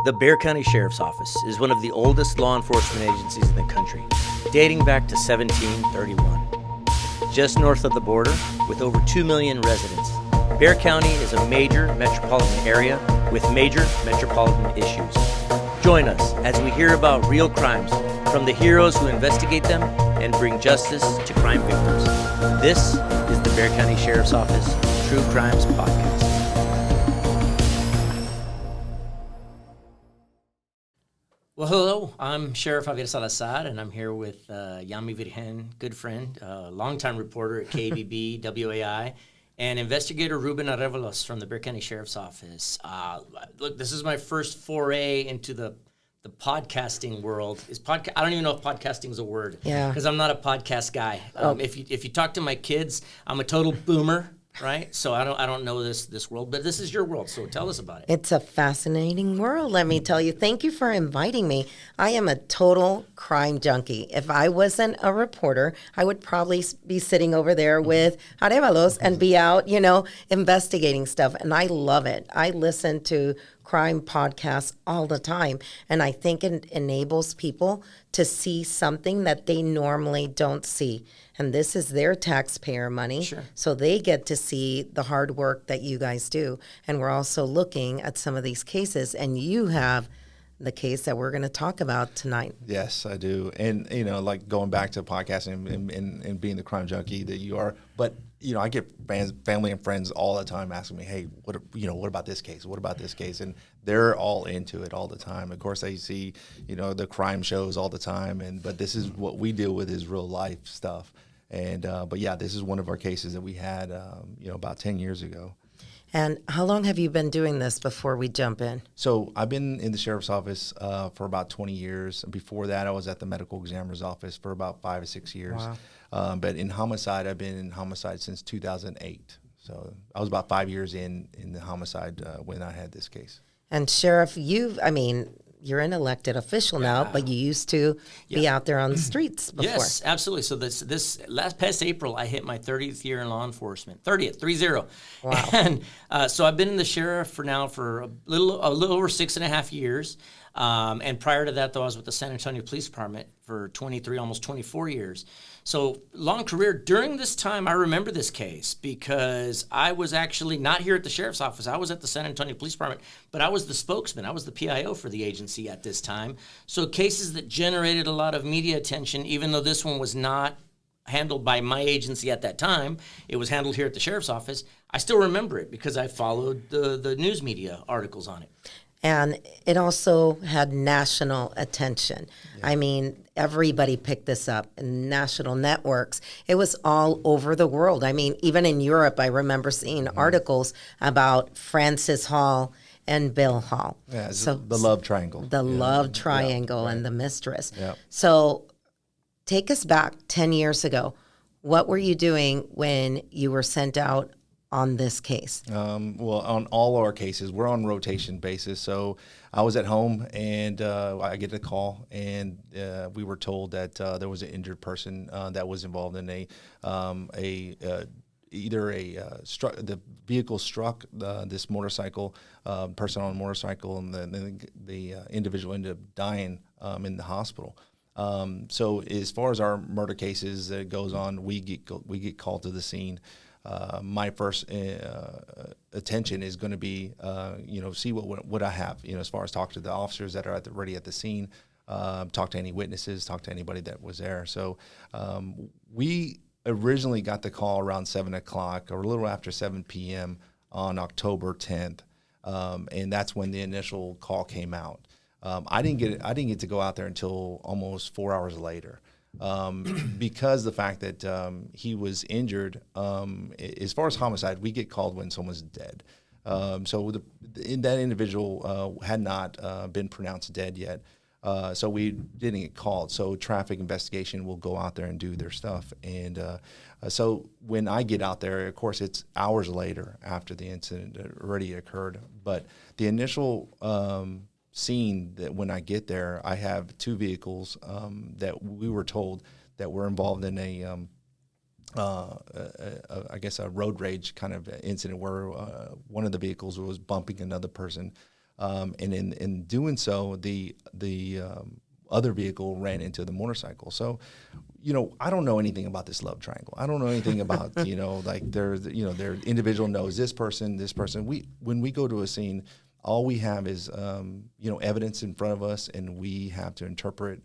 The Bexar County Sheriff's Office is one of the oldest law enforcement agencies in the country, dating back to 1731. Just north of the border, with over 2 million residents, Bexar County is a major metropolitan area with major metropolitan issues. Join us as we hear about real crimes from the heroes who investigate them and bring justice to crime victims. This is the Bexar County Sheriff's Office True Crimes Podcast. Well, hello, I'm Sheriff Javier Salazar, and I'm here with Yami Virgen, good friend, longtime reporter at KBB, WAI, and investigator Ruben Arevalos from the Bexar County Sheriff's Office. Look, this is my first foray into the podcasting world. I don't even know if podcasting is a word. Yeah. Because I'm not a podcast guy. If you talk to my kids, I'm a total boomer. Right, so I don't know this world, but this is your world. So tell us about it. It's a fascinating world, let me tell you. Thank you for inviting me. I am a total crime junkie. If I wasn't a reporter, I would probably be sitting over there with Arevalos and be out, investigating stuff. And I love it. I listen to crime podcasts all the time, and I think it enables people to see something that they normally don't see. And this is their taxpayer money, Sure. So they get to see the hard work that you guys do. And we're also looking at some of these cases, and you have the case that we're going to talk about tonight. Yes, I do. And, like going back to podcasting and being the crime junkie that you are, but, I get family and friends all the time asking me, hey, what about this case? What about this case? And they're all into it all the time. Of course, they see, the crime shows all the time. But this is what we deal with is real life stuff. And, but yeah, this is one of our cases that we had, about 10 years ago. And how long have you been doing this before we jump in? So I've been in the sheriff's office for about 20 years. Before that, I was at the medical examiner's office for about 5 or 6 years. Wow. But in homicide, I've been in homicide since 2008. So I was about 5 years in the homicide when I had this case. And Sheriff, you're an elected official now, but you used to be out there on the streets before. Yes, absolutely. So this past April, I hit my 30th year in law enforcement. 30th. Wow. And so I've been in the sheriff for a little over 6.5 years. And prior to that, though, I was with the San Antonio Police Department for 23, almost 24 years. So long career. During this time, I remember this case because I was actually not here at the sheriff's office. I was at the San Antonio Police Department, but I was the spokesman. I was the PIO for the agency at this time. So cases that generated a lot of media attention, even though this one was not handled by my agency at that time, it was handled here at the sheriff's office. I still remember it because I followed the news media articles on it. And it also had national attention. Yeah. Everybody picked this up in national networks. It was all over the world. Even in Europe, I remember seeing articles about Francis Hall and Bill Hall. Yeah, so the love triangle. The love triangle, right. And the mistress. Yeah. So take us back 10 years ago. What were you doing when you were sent out on this case? Well, on all our cases, we're on rotation basis. So I was at home and I get a call, and we were told that there was an injured person that was involved in the vehicle struck this motorcycle person on a motorcycle, and the individual ended up dying in the hospital. So as far as our murder cases that goes on, we get called to the scene. My first attention is going to be, see what I have, as far as talk to the officers that are already at the scene, talk to any witnesses, talk to anybody that was there. So we originally got the call around 7 o'clock or a little after 7 p.m. on October 10th, and that's when the initial call came out. I didn't get to go out there until almost 4 hours later. Because the fact that he was injured, as far as homicide, we get called when someone's dead. So that individual had not been pronounced dead yet, so we didn't get called. So traffic investigation will go out there and do their stuff. And so when I get out there, of course, it's hours later after the incident already occurred. But the initial scene that when I get there, I have two vehicles that we were told that were involved in a road rage kind of incident where one of the vehicles was bumping another person And in doing so, the other vehicle ran into the motorcycle. So, I don't know anything about this love triangle. I don't know anything about, like their individual knows this person. When we go to a scene, all we have is, evidence in front of us, and we have to interpret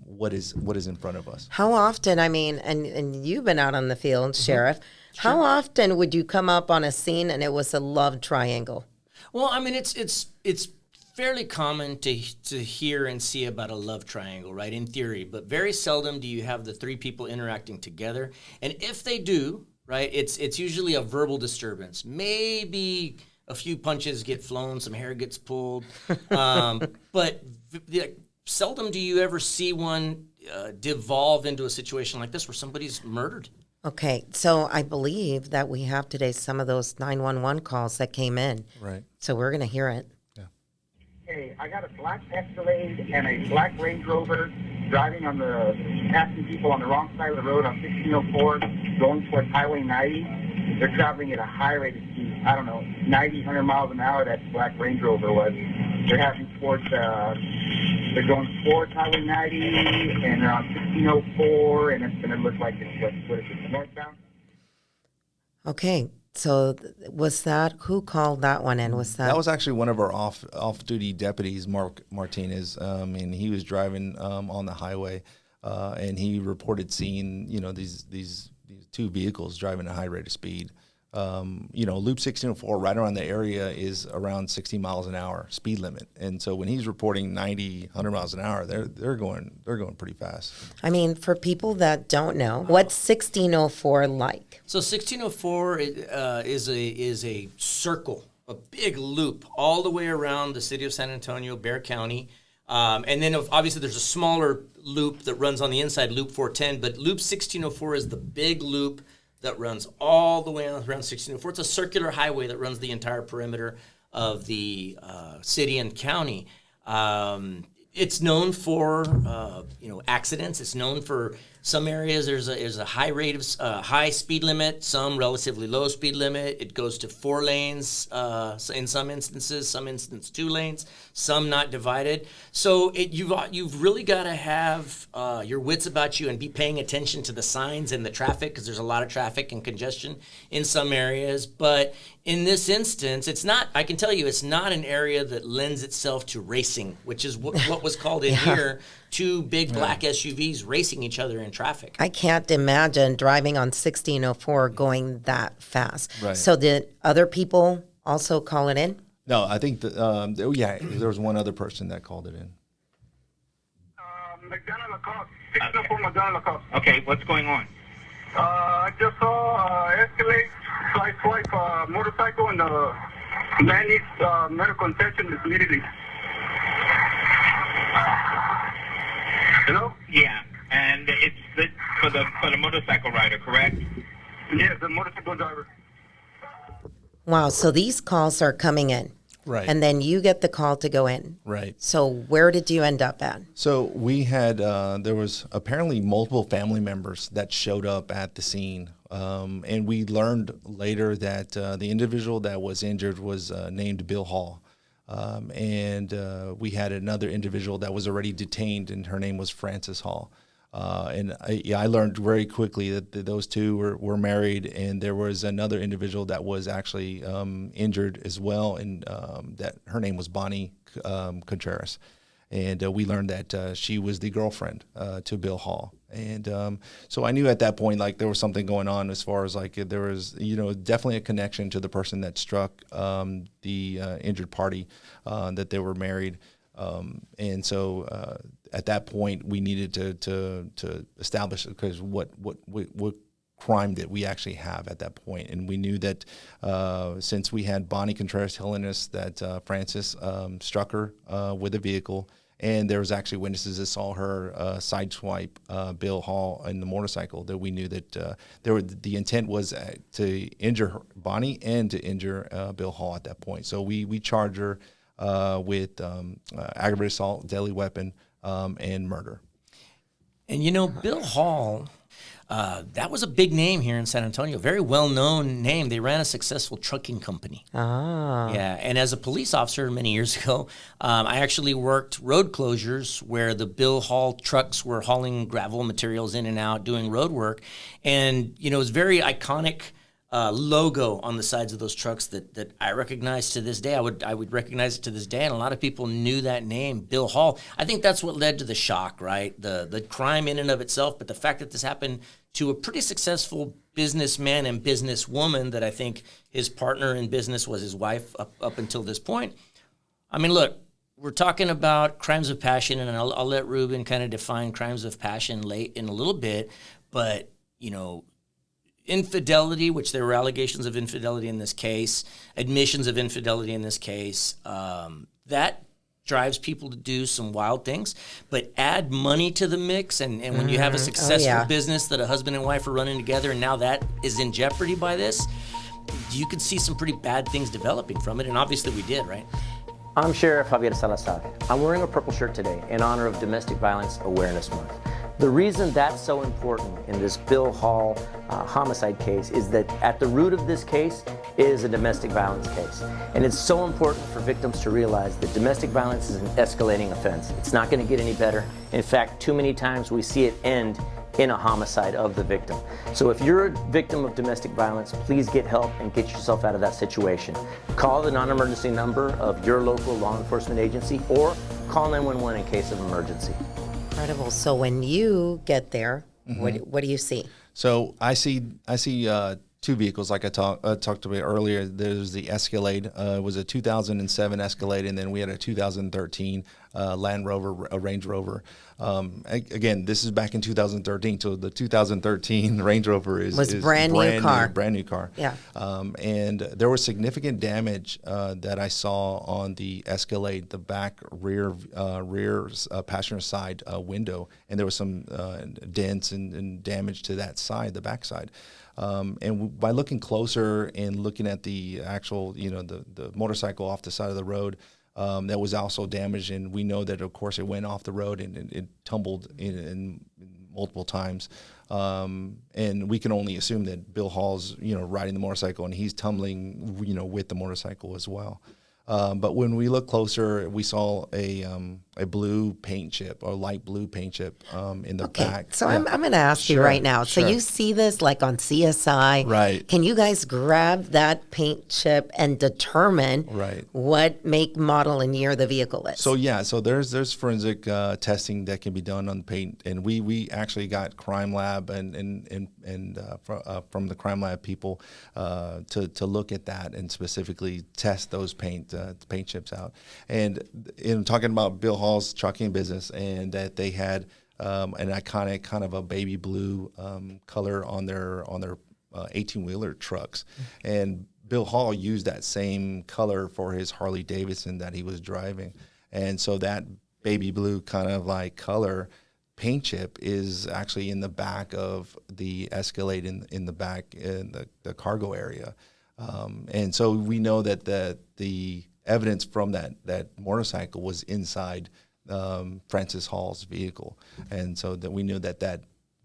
what is in front of us. How often, and you've been out on the field, Sheriff, how often would you come up on a scene and it was a love triangle? Well, it's fairly common to hear and see about a love triangle, right, in theory, but very seldom do you have the three people interacting together. And if they do, right, it's usually a verbal disturbance. Maybe a few punches get flown, some hair gets pulled, but seldom do you ever see one devolve into a situation like this where somebody's murdered. Okay, so I believe that we have today some of those 911 calls that came in. Right. So we're going to hear it. Hey, I got a black Escalade and a black Range Rover passing people on the wrong side of the road on 1604 going towards Highway 90. They're traveling at a high rate of speed. I don't know, 90, 100 miles an hour that black Range Rover was. They're going towards Highway 90 and they're on 1604 and it's going to look like it's, what is it, northbound? Okay, so who called that one in? That was actually one of our off-duty deputies, Mark Martinez, and he was driving on the highway, and he reported seeing these two vehicles driving at a high rate of speed. Loop 1604 right around the area is around 60 miles an hour speed limit, and so when he's reporting 90, 100 miles an hour, they're going pretty fast. For people that don't know, what's 1604 like? So 1604 is a circle, a big loop all the way around the city of San Antonio, Bexar County. And then obviously there's a smaller loop that runs on the inside, Loop 410, but Loop 1604 is the big loop that runs all the way around 1604. It's a circular highway that runs the entire perimeter of the city and county. It's known for accidents. It's known for some areas there's a high rate of high speed limit, some relatively low speed limit. It goes to 4 lanes in some instances, 2 lanes, some not divided. So you've really got to have your wits about you and be paying attention to the signs and the traffic, because there's a lot of traffic and congestion in some areas. But in this instance, I can tell you, it's not an area that lends itself to racing, which is what was called in here, 2 big black SUVs racing each other in traffic. I can't imagine driving on 1604 going that fast. Right. So did other people also call it in? No, I think there was one other person that called it in. McDonough Lacoste, 1604 McDonough Lacoste. Okay, what's going on? I just saw Escalade sideswipe motorcycle and the man needs medical attention immediately. Hello? Yeah, and it's for the motorcycle rider, correct? Yes, the motorcycle driver. Wow, so these calls are coming in. Right. And then you get the call to go in. Right. So where did you end up at? So we had, there was apparently multiple family members that showed up at the scene. And we learned later that the individual that was injured was named Bill Hall. And we had another individual that was already detained, and her name was Frances Hall. And I learned very quickly that those two were married, and there was another individual that was actually injured as well, and that her name was Bonnie Contreras. And we learned that she was the girlfriend to Bill Hall. And so I knew at that point, like, there was something going on as far as, like, there was, definitely a connection to the person that struck the injured party, that they were married. And so at that point, we needed to establish, because what crime did we actually have at that point. And we knew that since we had Bonnie Contreras telling us that Frances struck her with a vehicle, and there was actually witnesses that saw her sideswipe Bill Hall in the motorcycle, that we knew that the intent was to injure Bonnie and to injure Bill Hall at that point. So we charged her with aggravated assault, deadly weapon, and murder. And Bill Hall That was a big name here in San Antonio, very well-known name. They ran a successful trucking company. Ah. Yeah, and as a police officer many years ago, I actually worked road closures where the Bill Hall trucks were hauling gravel materials in and out, doing road work. And, it was very iconic logo on the sides of those trucks that I recognize to this day. I would recognize it to this day, and a lot of people knew that name, Bill Hall. I think that's what led to the shock, right? The crime in and of itself, but the fact that this happened to a pretty successful businessman and businesswoman that I think his partner in business was his wife up until this point. I mean, look, we're talking about crimes of passion, and I'll let Ruben kind of define crimes of passion late in a little bit, but, infidelity, which there were allegations of infidelity in this case, admissions of infidelity in this case, that drives people to do some wild things. But add money to the mix, and when you have a successful business that a husband and wife are running together, and now that is in jeopardy by this, you could see some pretty bad things developing from it, and obviously we did, right? I'm Sheriff Javier Salazar. I'm wearing a purple shirt today in honor of Domestic Violence Awareness Month. The reason that's so important in this Bill Hall homicide case is that at the root of this case is a domestic violence case. And it's so important for victims to realize that domestic violence is an escalating offense. It's not going to get any better. In fact, too many times we see it end in a homicide of the victim. So if you're a victim of domestic violence, please get help and get yourself out of that situation. Call the non-emergency number of your local law enforcement agency or call 911 in case of emergency. Incredible. So when you get there, what do you see? So I see two vehicles, like I talked about earlier. There's the Escalade. It was a 2007 Escalade, and then we had a 2013 Land Rover, a Range Rover. Again, this is back in 2013, so the 2013 Range Rover is brand new car. Yeah. And there was significant damage that I saw on the Escalade, the back rear passenger side window, and there was some dents and damage to that side, the back side. And by looking closer and looking at the actual, the motorcycle off the side of the road, that was also damaged, and we know that, of course, it went off the road and it tumbled in multiple times. And we can only assume that Bill Hall's, riding the motorcycle and he's tumbling, with the motorcycle as well. But when we look closer, we saw a blue paint chip, or light blue paint chip in the back. So I'm going to ask you right now. So you see this like on CSI. Right. Can you guys grab that paint chip and determine what make, model, and year the vehicle is? So there's forensic testing that can be done on the paint, and we actually got crime lab and from the crime lab people to look at that and specifically test those paint chips out. And in talking about Bill Hall's trucking business, and that they had an iconic kind of a baby blue color on their 18-wheeler trucks, and Bill Hall used that same color for his Harley Davidson that he was driving, and so that baby blue kind of like color paint chip is actually in the back of the Escalade, in the back in the cargo area. And so we know that the evidence from that motorcycle was inside Francis Hall's vehicle, and so that we knew that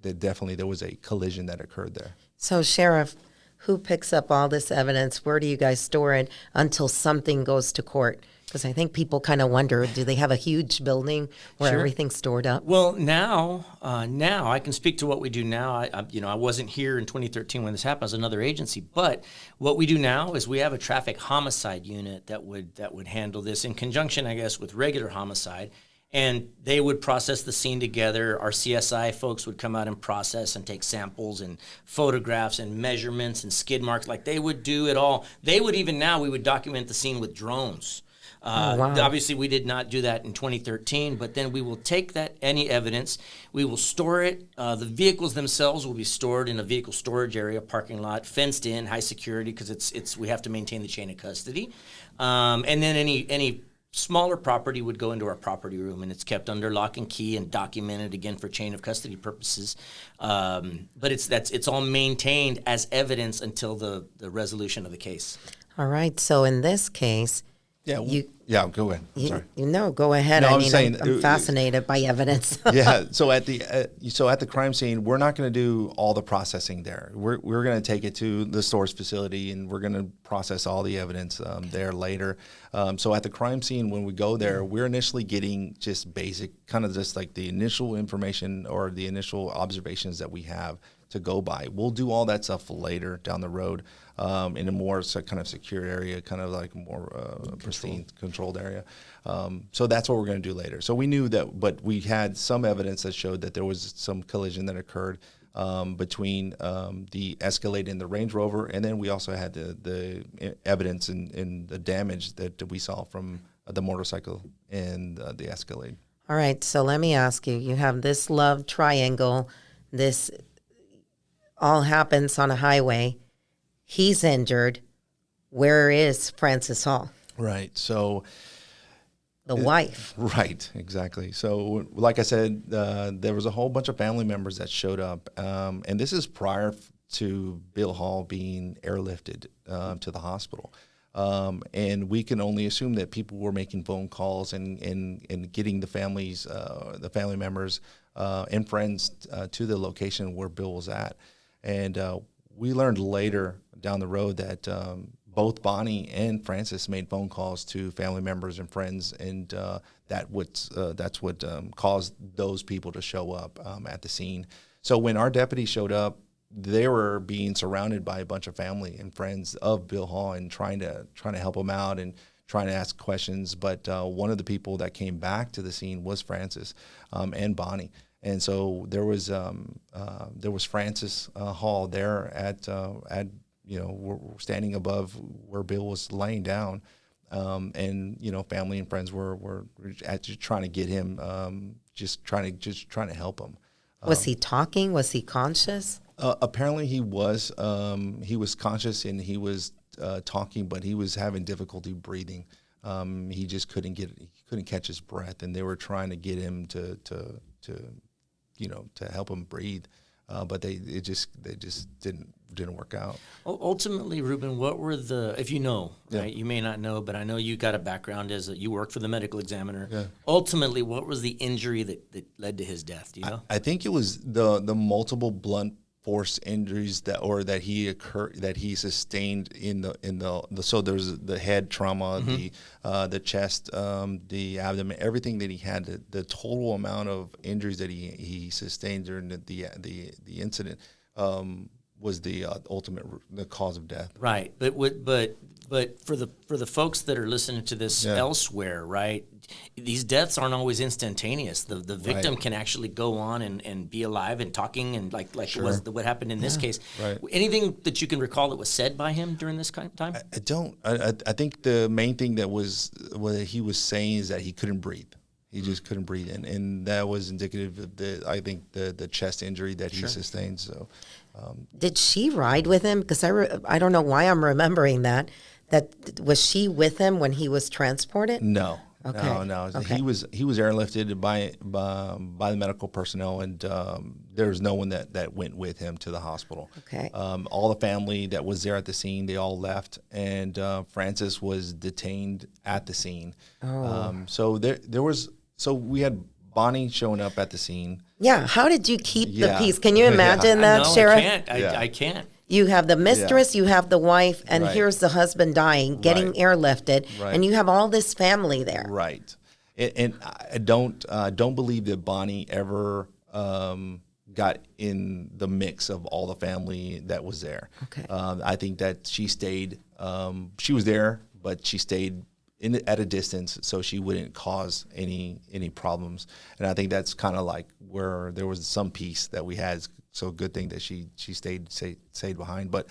definitely there was a collision that occurred there. So, Sheriff, who picks up all this evidence? Where do you guys store it until something goes to court? Because I think people kind of wonder, do they have a huge building where everything's stored up? Well, now I can speak to what we do now. I wasn't here in 2013 when this happened. I was another agency, but what we do now is we have a traffic homicide unit that would handle this in conjunction, I guess, with regular homicide. And they would process the scene together. Our CSI folks would come out and process and take samples and photographs and measurements and skid marks. Like, they would do it all. They would we would document the scene with drones. Obviously, we did not do that in 2013, but then we will take any evidence, we will store it. The vehicles themselves will be stored in a vehicle storage area, parking lot, fenced in, high security, because we have to maintain the chain of custody. And then any smaller property would go into our property room, and it's kept under lock and key and documented, again, for chain of custody purposes. But it's all maintained as evidence until the resolution of the case. All right. So in this case, Yeah, You- go ahead. I'm sorry. Go ahead. No, I I'm mean, saying- I'm fascinated by evidence. Yeah. So at the crime scene, we're not going to do all the processing there. We're going to take it to the source facility, and we're going to process all the evidence there later. So at the crime scene, when we go there, we're initially getting just basic, kind of just like the initial information or the initial observations that we have to go by. We'll do all that stuff later down the road in a more kind of secure area, kind of like more pristine, controlled area. So that's what we're going to do later. So we knew that, but we had some evidence that showed that there was some collision that occurred between the Escalade and the Range Rover, and then we also had the evidence and the damage that we saw from the motorcycle and the Escalade. All right, so let me ask you. You have this love triangle. This all happens on a highway. He's injured. Where is Francis Hall, Right. So. the wife? Right, exactly. So, like I said, there was a whole bunch of family members that showed up, and this is prior to Bill Hall being airlifted to the hospital. And we can only assume that people were making phone calls and getting the family members and friends to the location where Bill was at. And we learned later down the road that both Bonnie and Francis made phone calls to family members and friends, and that's what caused those people to show up at the scene. So when our deputies showed up, they were being surrounded by a bunch of family and friends of Bill Hall and trying to help him out and trying to ask questions. But one of the people that came back to the scene was Francis and Bonnie. And so there was Francis Hall there at we're standing above where Bill was laying down, and family and friends were actually trying to get him, just trying to help him. Was he talking? Was he conscious? Apparently he was conscious and he was talking, but he was having difficulty breathing. He just couldn't catch his breath, and they were trying to get him to help him breathe, but they just didn't work out. Ultimately, Ruben, what were if you know, Yeah. right? You may not know, but I know you got a background as you worked for the medical examiner. Yeah. Ultimately, what was the injury that led to his death? Do you know? I think it was the multiple blunt force injuries that he sustained in the so there's the head trauma, the chest, the abdomen, everything that he had, the total amount of injuries that he sustained during the incident was the ultimate the cause of death. Right, but for the folks that are listening to this elsewhere, right? These deaths aren't always instantaneous. The victim can actually go on and be alive and talking and like Sure. it was what happened in this case. Right. Anything that you can recall that was said by him during this time? I don't. I think the main thing that what he was saying is that he couldn't breathe. He just couldn't breathe, and that was indicative of the chest injury that he sustained. So, Did she ride with him? Because I don't know why I'm remembering that. That was she with him when he was transported? no. Okay. No. Okay. He was airlifted by the medical personnel, and there was no one that went with him to the hospital. Okay. All the family that was there at the scene, they all left, and Francis was detained at the scene. So we had Bonnie showing up at the scene. Yeah. How did you keep the Yeah. peace? Can you imagine that, No, Sheriff? I can't. I can't. You have the mistress, you have the wife, and Right. here's the husband dying, getting Right. airlifted, Right. and you have all this family there. Right, and I don't believe that Bonnie ever got in the mix of all the family that was there. Okay. I think that she stayed. She was there, but she stayed at a distance so she wouldn't cause any problems. And I think that's kind of like where there was some peace that we had. So good thing that she stayed behind. But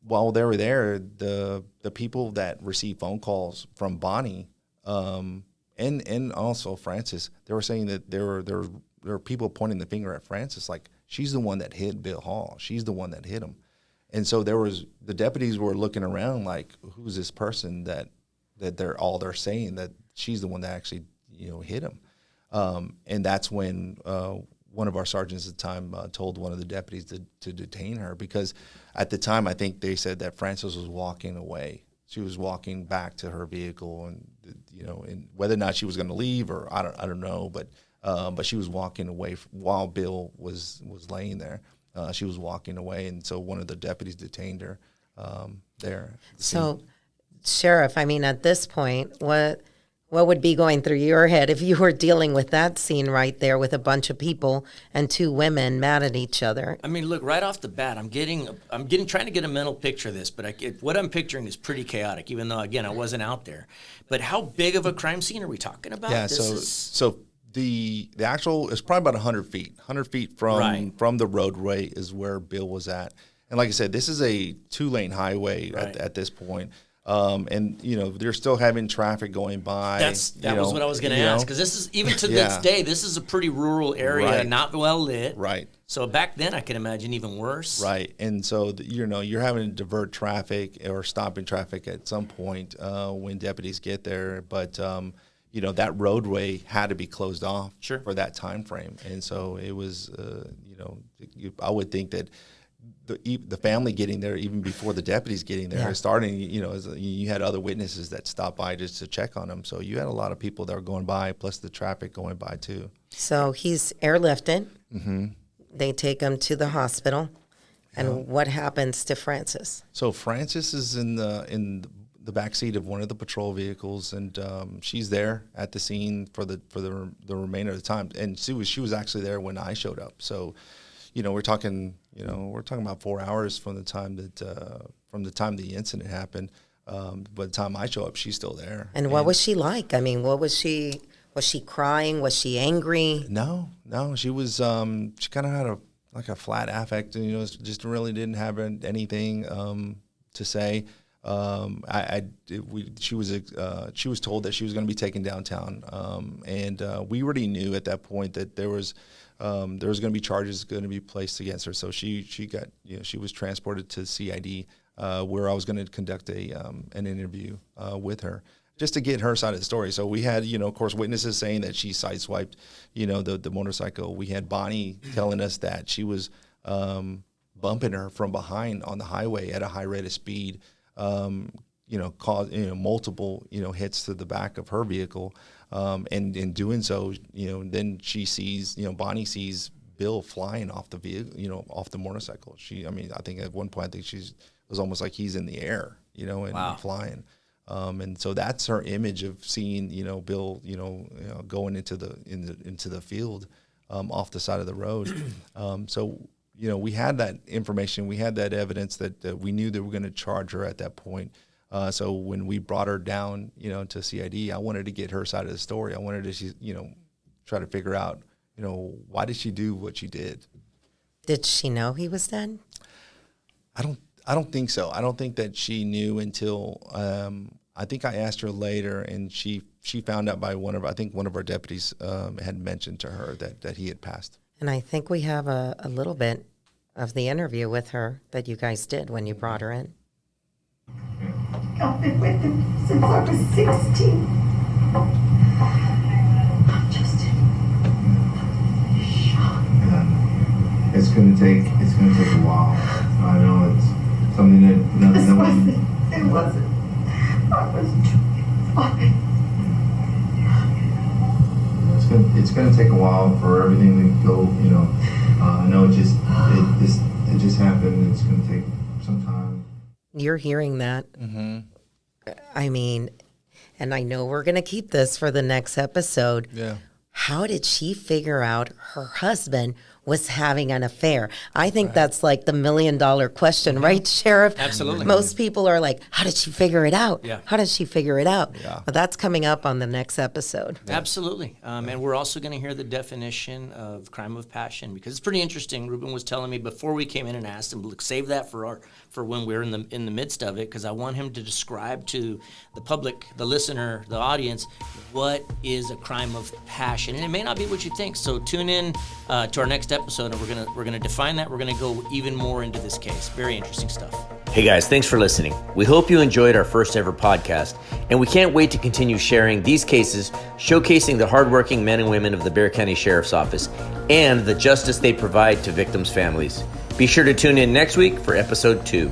while they were there, the people that received phone calls from Bonnie and also Francis, they were saying that there were people pointing the finger at Francis, like she's the one that hit Bill Hall. She's the one that hit him. And so the deputies were looking around like, who's this person that they're saying that she's the one that actually hit him. And that's when one of our sergeants at the time told one of the deputies to detain her, because at the time I think they said that Francis was walking away. She was walking back to her vehicle, and and whether or not she was going to leave, or I don't know, but she was walking away while Bill was laying there. She was walking away, and so one of the deputies detained her there. So, Sheriff, I mean, at this point, what would be going through your head if you were dealing with that scene right there with a bunch of people and two women mad at each other? I mean, look, right off the bat, I'm trying to get a mental picture of this, but what I'm picturing is pretty chaotic, even though, again, I wasn't out there. But how big of a crime scene are we talking about? Yeah, so the actual is probably about 100 feet. 100 feet from the roadway is where Bill was at. And like I said, this is a 2-lane highway at this point. And they're still having traffic going by. That was what I was going to ask, because this is, even to this day, this is a pretty rural area, not well lit. Right. So back then, I can imagine even worse. Right. And so you're having to divert traffic or stopping traffic at some point when deputies get there, but that roadway had to be closed off for that time frame. And so it was I would think that the family getting there even before the deputies getting there, starting, you had other witnesses that stopped by just to check on them. So you had a lot of people that were going by, plus the traffic going by too. So he's airlifted. Mm-hmm. They take him to the hospital. And what happens to Frances? So Frances is in the back seat of one of the patrol vehicles, and she's there at the scene for the remainder of the time. And she was actually there when I showed up. So, we're talking about 4 hours from the time the incident happened. By the time I show up, she's still there. And what was she like? I mean, what was she? Was she crying? Was she angry? No. She was. She kind of had a flat affect, and just really didn't have anything to say. She was told that she was going to be taken downtown, and we already knew at that point that there was going to be charges going to be placed against her. So she got she was transported to CID, where I was going to conduct an interview with her, just to get her side of the story. So we had of course witnesses saying that she sideswiped the motorcycle. We had Bonnie telling us that she was bumping her from behind on the highway at a high rate of speed. Caused multiple hits to the back of her vehicle, and in doing so, then she sees Bonnie sees Bill flying off the vehicle, off the motorcycle. I think at one point it was almost like he's in the air, and flying, and so that's her image of seeing Bill going into the field off the side of the road. So we had that information, we had that evidence that we knew they were going to charge her at that point. So when we brought her down, to CID, I wanted to get her side of the story. I wanted to, try to figure out, why did she do what she did? Did she know he was dead? I don't think so. I don't think that she knew until I think I asked her later, and she found out by one of our deputies had mentioned to her that he had passed. And I think we have a little bit of the interview with her that you guys did when you brought her in. I've been with him since I was 16. I'm just in shock. Yeah. It's gonna take a while. I know it's something that It wasn't. I was fine. It's gonna take a while for everything to go. I know it just happened. It's gonna take some time. You're hearing that. Mm-hmm. I mean, and I know we're going to keep this for the next episode. Yeah. How did she figure out her husband was having an affair? I think that's like the $1 million question, right, Sheriff? Absolutely. Most people are like, how did she figure it out? Yeah. How did she figure it out? Yeah. But that's coming up on the next episode. Absolutely. And we're also going to hear the definition of crime of passion, because it's pretty interesting. Ruben was telling me before we came in and asked him, look, save that for when we're in the midst of it, because I want him to describe to the public, the listener, the audience, what is a crime of passion. And it may not be what you think. So tune in to our next episode, and we're gonna define that. We're gonna go even more into this case. Very interesting stuff. Hey guys, thanks for listening. We hope you enjoyed our first ever podcast, and we can't wait to continue sharing these cases, showcasing the hardworking men and women of the Bexar County Sheriff's Office and the justice they provide to victims' families. Be sure to tune in next week for episode 2.